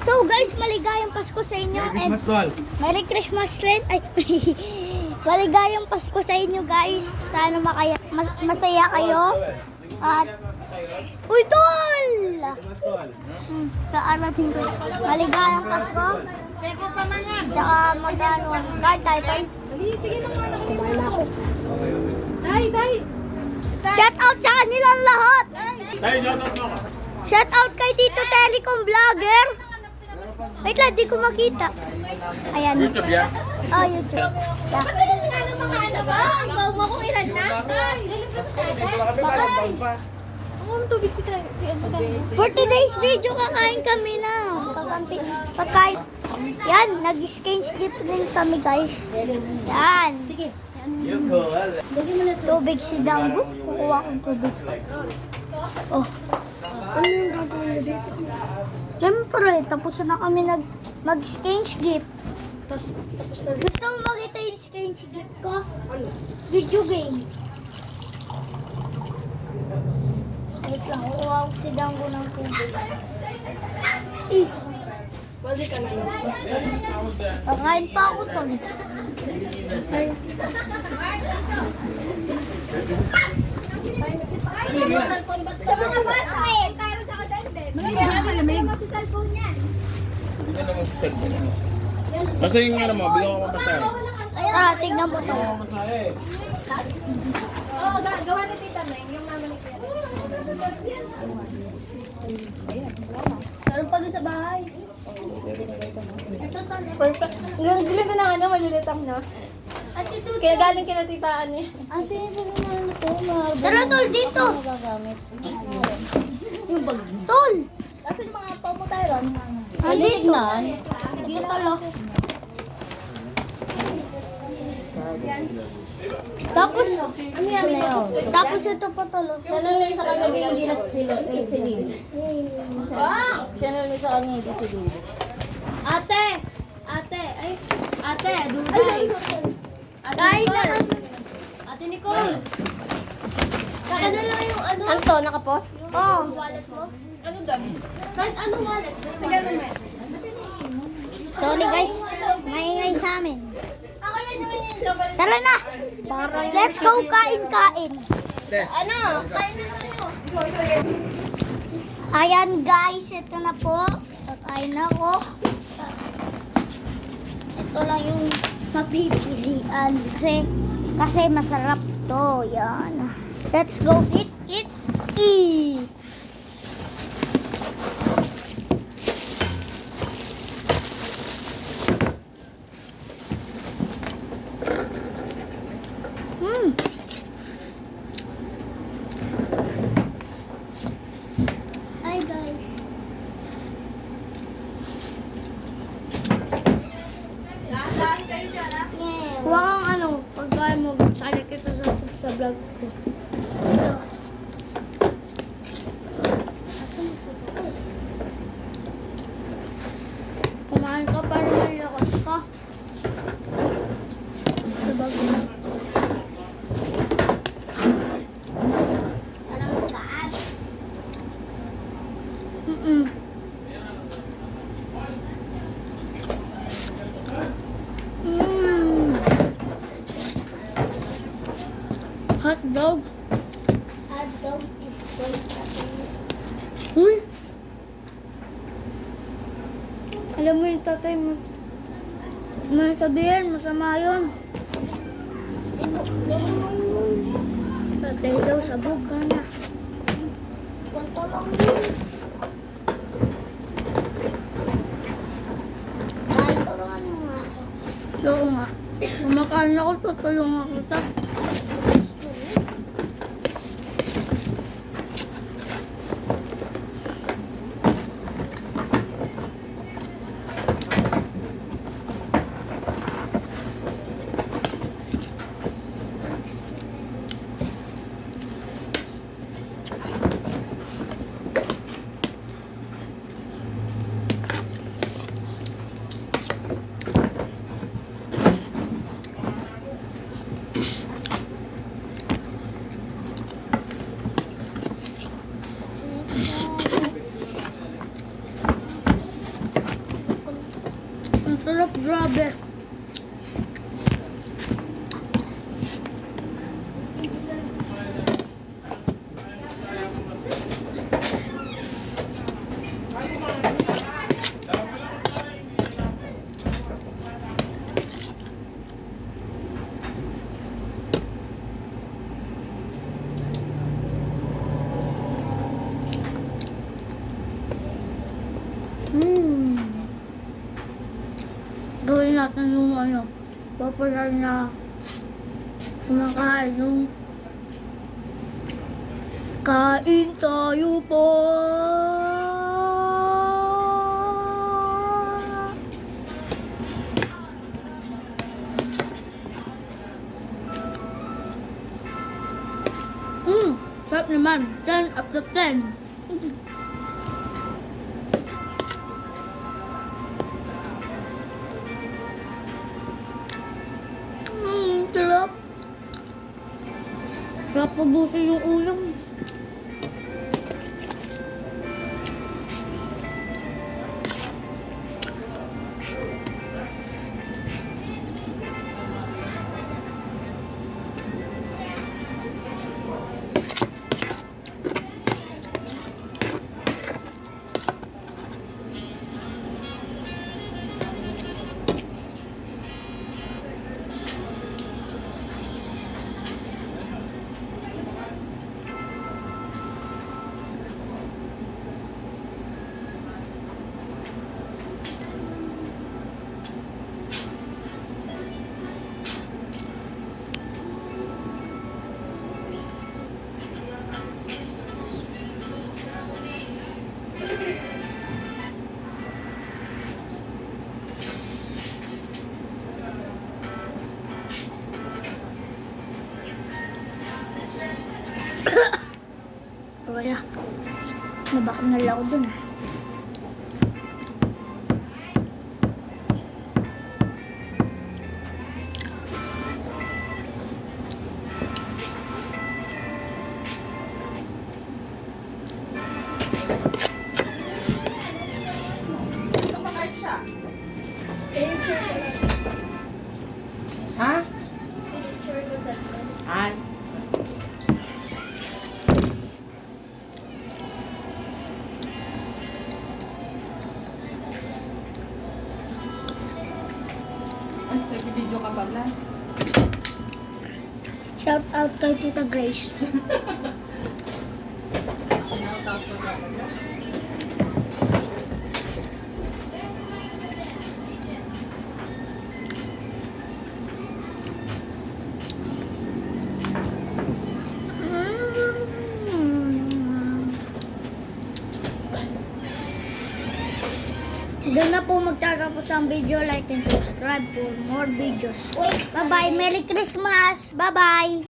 So guys, maligayang Pasko sa inyo. Merry Christmas, Tol. Merry Christmas rin. Ay, maligayang Pasko sa inyo guys. Sana masaya kayo. At, uy, Tol! Christmas, Tol. Kaarating ko. Maligayang Pasko. Tsaka mag-ano. Guard tayo, Tol. Sige mga anak. Kumain na ako. Tay. Shout out sa kanilang lahat. Tayo, shoutout mo. Shout out kay Tito Telecom Vlogger. Wait lang, di ko makita. Ayan. YouTube yan. Oh, YouTube. Yeah. Ano mga ano ba? Ang bawa mo kung ilan na? Tay, lilipos tayo. Ang tubig si Tay. Si ano tayo? 40 days video kakain kami na. Pagkain. Yan, nag-exchange gift rin kami guys. Yan. Sige. Tubig si Dambo. Kukuha kong tubig. Oh. Ano yung gagawin dito? Siyempre, tapos na kami mag-exchange gift. Tapos na. Gusto mo makita yung exchange gift ko? Video game. Wait lang, kukuha ko si Dambo ng tubig. Pwede ka na yun. Kakain pa ako to. Ay. Sa mga bata, tayo sa kadenden. Malamig mo sa cellphone yan. Basta yung ano mo, bigyan ko mapasahe. Tara, tignan mo to. Oo, gawa ni Tita Meng, yung mama ni Kuya. Meron pa doon sa bahay. Ito to. Perfect. Gila na lang ano, malulutang na. Ate, ito. Kaya galing kina titaan niya. Ate, ito na to. Tara, tol, dito. Yung bag. Tol. Kasi yung mga pao mo tayo ron. Andito. Dito, tol. Tapos, ano yan? Tapos ito pa, tol. Siya na lang sa kanya hindi na silid. Wow! Siya na lang sa kanya hindi silid. Ate! Ate, Duday! Kain na. Ate Nicole! Ano lang yung ano? Ano to? Nakapos? Oh. Wallet mo? Anong dami? Kahit anong wallet? Bigyan mo may. Sorry, guys. Maingay sa amin. Ako yan yung chocolate. Tara na. Let's go kain-kain. Ano? Kain na tayo. Ayan guys, ito na po. Kakain na ako. Ito lang yung mapipilian kasi masarap to. Yan. Let's go eat. Hi guys. Huwag kang ano, pagkain mo, sali kita sa vlog ko. Kumain ka para may lakas ka. Sa bag mo. Parang ka-abs. Hot dog. Hot dog is good. Uy! Alam mo yung tatay mo. Sabihin, masama yun. Tatay daw, sabog ka na. Ganto lang yun. Ay, turuan mo nga ako. Oo nga. Kumakain ako, tutulungan kita. Ang sarap, grabe. Hmm. Gawin natin yung ano, popular na kumakain yung kain tayo po. Sarap naman. 10 out of 10. Sarap. Sarap pabusin yung ulam. Wala. Nabaknal ako dun ah. Picture ko sa Ha? picture ko sa Ay. Ay, nag-video ka pala. Shout out kay Tita Grace. Sinoutout ko talaga. Doon na po magtatapos ang video. Like and subscribe for more videos. Bye-bye. Merry Christmas. Bye-bye.